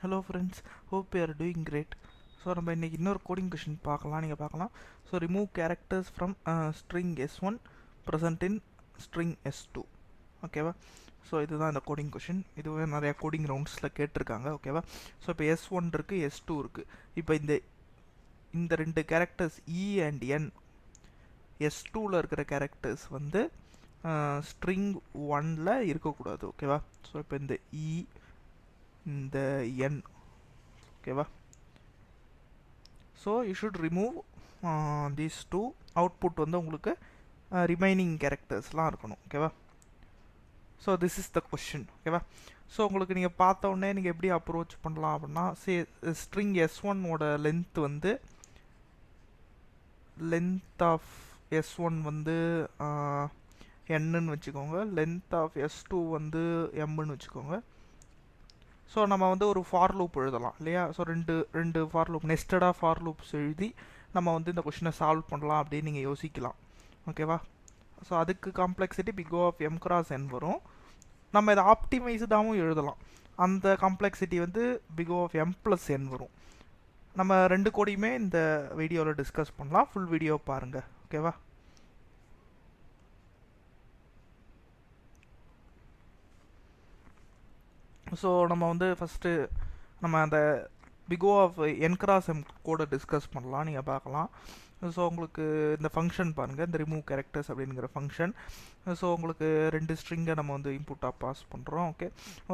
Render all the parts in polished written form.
Hello friends, hope you are doing great. So நம்ம இன்றைக்கி இன்னொரு கோடிங் கொஷின் பார்க்கலாம். So remove characters from string S1 present in string S2. ஓகேவா? So இதுதான் இந்த கோடிங் கொஷின். இதுவே நிறையா கோடிங் ரவுண்ட்ஸில் கேட்டிருக்காங்க. ஓகேவா? ஸோ இப்போ S1 இருக்குது, S2 இருக்குது. இப்போ இந்த ரெண்டு கேரக்டர்ஸ் E அண்ட் N S2வில் இருக்கிற கேரக்டர்ஸ் வந்து ஸ்ட்ரிங் 1ல் இருக்கக்கூடாது. ஓகேவா? ஸோ இப்போ இந்த E இந்த N. ஓகேவா? So you should remove these two. Output வந்து உங்களுக்கு ரிமைனிங் கேரக்டர்ஸ்லாம் இருக்கணும். ஓகேவா? So this is the question. ஓகேவா? ஸோ உங்களுக்கு நீங்கள் பார்த்த உடனே நீங்கள் எப்படி அப்ரோச் பண்ணலாம் அப்படின்னா, ஸ்ட்ரிங் S1ஓட லென்த் வந்து லென்த் ஆஃப் S1 வந்து Nன்னு வச்சுக்கோங்க, லென்த் ஆஃப் S2 வந்து Mன்னு வச்சுக்கோங்க. ஸோ நம்ம வந்து ஒரு ஃபார் லூப் எழுதலாம் இல்லையா? ஸோ ரெண்டு ஃபார் லூப், நெஸ்டடாக ஃபார் லூப்ஸ் எழுதி நம்ம வந்து இந்த கொஷினை சால்வ் பண்ணலாம் அப்படின்னு நீங்கள் யோசிக்கலாம். ஓகேவா? ஸோ அதுக்கு complexity big of M cross N வரும். நம்ம இதை ஆப்டிமைஸ்டாகவும் எழுதலாம். அந்த காம்ப்ளெக்சிட்டி வந்து big of M plus N வரும். நம்ம ரெண்டு கோடியுமே இந்த வீடியோவில் டிஸ்கஸ் பண்ணலாம். ஃபுல் வீடியோ பாருங்கள். ஓகேவா? ஸோ நம்ம வந்து ஃபஸ்ட்டு நம்ம அந்த big of N cross M கோடை டிஸ்கஸ் பண்ணலாம். நீங்கள் பார்க்கலாம். ஸோ உங்களுக்கு இந்த ஃபங்க்ஷன் பாருங்கள், இந்த ரிமூவ் கேரக்டர்ஸ் அப்படிங்கிற ஃபங்க்ஷன். ஸோ உங்களுக்கு ரெண்டு ஸ்ட்ரிங்கை நம்ம வந்து இன்புட்டாக பாஸ் பண்ணுறோம். ஓகே.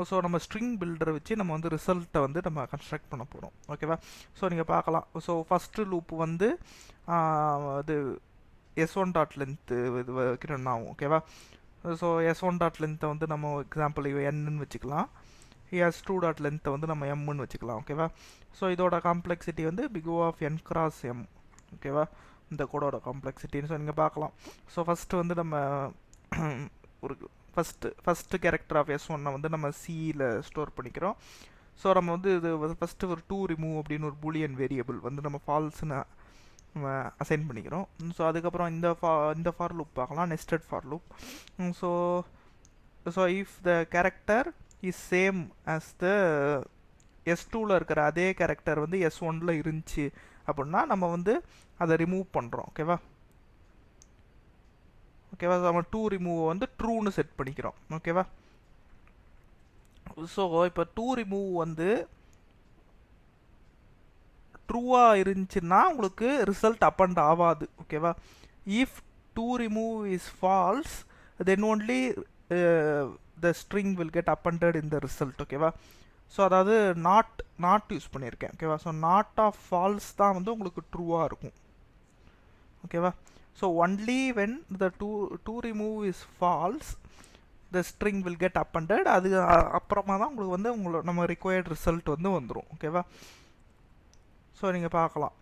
ஸோ நம்ம ஸ்ட்ரிங் பில்டரை வச்சு நம்ம வந்து ரிசல்ட்டை வந்து நம்ம கன்ஸ்ட்ரக்ட் பண்ண போகிறோம். ஓகேவா? ஸோ நீங்கள் பார்க்கலாம். ஸோ ஃபஸ்ட்டு லூப் வந்து அது S1 டாட் லென்த்து இது வைக்கிறோன்னா ஆகும். ஓகேவா? ஸோ S1 டாட் லென்த்தை வந்து நம்ம எக்ஸாம்பிள் Nன்னு வச்சுக்கலாம். S2 டாட் லென்த்தை வந்து நம்ம Mன்னு வச்சுக்கலாம். ஓகேவா? ஸோ இதோட காம்ப்ளெக்சிட்டி வந்து big of N cross M. ஓகேவா? இந்த கோடோட காம்ப்ளெக்சிட்டின்னு ஸோ நீங்கள் பார்க்கலாம். ஸோ ஃபஸ்ட்டு வந்து நம்ம ஒரு ஃபஸ்ட்டு கேரக்டர் ஆஃப் S1 வந்து நம்ம Cயில் ஸ்டோர் பண்ணிக்கிறோம். ஸோ நம்ம வந்து இது ஃபஸ்ட்டு ஒரு டூ ரிமூவ் அப்படின்னு ஒரு பூலியன் வேரியபிள் வந்து நம்ம ஃபால்ஸ்ன்னு நம்ம அசைன் பண்ணிக்கிறோம். ஸோ அதுக்கப்புறம் இந்த ஃபார் லூப் பார்க்கலாம், nested for loop. So if the character is same as the S2வில் இருக்கிற அதே கேரக்டர் வந்து S1ல் இருந்துச்சு அப்படின்னா நம்ம வந்து அதை ரிமூவ் பண்ணுறோம். ஓகேவா? ஓகேவா? நம்ம டூ ரிமூவ் வந்து ட்ரூன்னு செட் பண்ணிக்கிறோம். ஓகேவா? ஸோ இப்போ டூ ரிமூவ் வந்து ட்ரூவாக இருந்துச்சுன்னா உங்களுக்கு ரிசல்ட் அப்பண்ட் ஆகாது. ஓகேவா? If do remove is false then only the string will get appended in the result. ஓகேவா? ஸோ அதாவது நாட் யூஸ் பண்ணியிருக்கேன். ஓகேவா? ஸோ நாட் ஆஃப் ஃபால்ஸ் தான் வந்து உங்களுக்கு ட்ரூவாக இருக்கும். ஓகேவா? So only when the to remove is false the string will get appended. அது அப்புறமா தான் உங்களுக்கு வந்து நம்ம ரிக்வயர்ட் ரிசல்ட் வந்து வந்துடும். ஓகேவா? ஸோ நீங்கள் பார்க்கலாம்.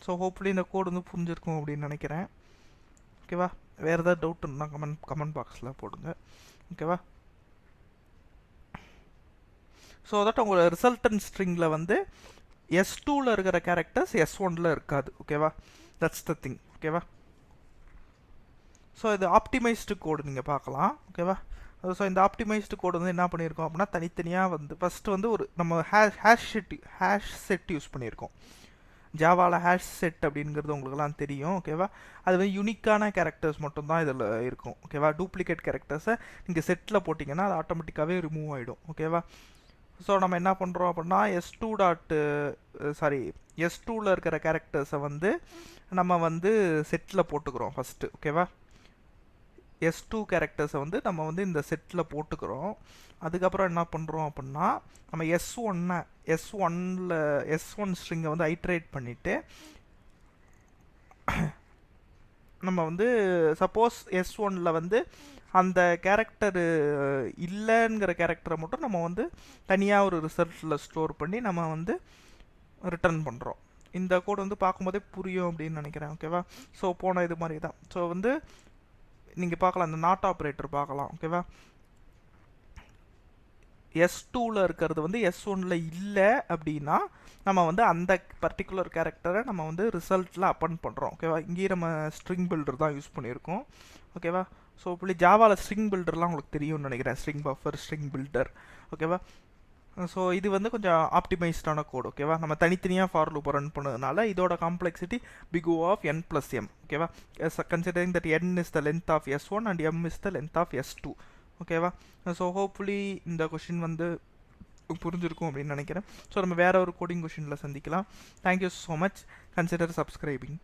ஸோ ஹோப்ஃபுல்லி இந்த கோட் வந்து புரிஞ்சிருக்கும் அப்படின்னு நினைக்கிறேன். ஓகேவா? வேறு ஏதாவது டவுட் இருந்தால் கமெண்ட் பாக்ஸில் போடுங்க. ஓகேவா? ஸோ தட் உங்களோட ரிசல்டன் ஸ்ட்ரிங்கில் வந்து S2வில் இருக்கிற கேரக்டர்ஸ் S1ல் இருக்காது. ஓகேவா? That's the thing. ஓகேவா? ஸோ இது ஆப்டிமைஸ்டு கோடு நீங்கள் பார்க்கலாம். ஓகேவா? ஸோ இந்த ஆப்டிமைஸ்டு கோடு வந்து என்ன பண்ணியிருக்கோம் அப்படின்னா, தனித்தனியாக வந்து ஃபஸ்ட்டு வந்து ஒரு நம்ம ஹேஷ் செட் யூஸ் பண்ணியிருக்கோம். ஜாவாவில் ஹேஷ் செட் அப்படிங்கிறது உங்களுக்குலாம் தெரியும். ஓகேவா? அது வந்து யூனிக்கான கேரக்டர்ஸ் மட்டும்தான் இதில் இருக்கும். ஓகேவா? டூப்ளிகேட் கேரக்டர்ஸை நீங்கள் செட்டில் போட்டிங்கன்னா அது ஆட்டோமேட்டிக்காகவே ரிமூவ் ஆகிடும். ஓகேவா? ஸோ நம்ம என்ன பண்ணுறோம் அப்படின்னா S2வில் இருக்கிற கேரக்டர்ஸை வந்து நம்ம வந்து செட்டில் போட்டுக்கிறோம் ஃபஸ்ட்டு. ஓகேவா? S2 கேரக்டர்ஸை வந்து நம்ம வந்து இந்த செட்டில் போட்டுக்கிறோம். அதுக்கப்புறம் என்ன பண்ணுறோம் அப்படின்னா, நம்ம S1 ஸ்ட்ரிங்கை வந்து ஐட்ரேட் பண்ணிவிட்டு நம்ம வந்து சப்போஸ் S1ல் வந்து அந்த கேரக்டரு இல்லைங்கிற கேரக்டரை மட்டும் நம்ம வந்து தனியாக ஒரு ரிசல்ட்டில் ஸ்டோர் பண்ணி நம்ம வந்து ரிட்டர்ன் பண்ணுறோம். இந்த கோட் வந்து பார்க்கும்போதே புரியும் அப்படின்னு நினைக்கிறேன். ஓகேவா? ஸோ போன இது மாதிரி தான். ஸோ வந்து நீங்கள் பார்க்கலாம், இந்த நாட் ஆப்ரேட்டர் பார்க்கலாம். ஓகேவா? S2வில் இருக்கிறது வந்து S1ல் இல்லை அப்படின்னா நம்ம வந்து அந்த பர்டிகுலர் கேரக்டரை நம்ம வந்து ரிசல்ட்டில் அப்பண்ட் பண்ணுறோம். ஓகேவா? இங்கேயே நம்ம ஸ்ட்ரிங் பில்டர் தான் யூஸ் பண்ணியிருக்கோம். ஓகேவா? ஸோ இப்படி ஜாவாவில் ஸ்ட்ரிங் பில்டர்லாம் உங்களுக்கு தெரியும்னு நினைக்கிறேன். String buffer, string builder. ஓகேவா? ஸோ இது வந்து கொஞ்சம் ஆப்டிமைஸ்டான கோட். ஓகேவா? நம்ம தனித்தனியாக ஃபார் லூப் ரன் பண்ணதுனால இதோட complexity big O of n + m. ஓகேவா? Considering that n is the length of s1 and m is the length of s2. ஓகேவா? ஸோ ஹோப்ஃபுல்லி இந்த கொஷின் வந்து புரிஞ்சிருக்கும் அப்படின்னு நினைக்கிறேன். ஸோ நம்ம வேற ஒரு கோடிங் கொஷினில் சந்திக்கலாம். Thank you so much. Consider subscribing.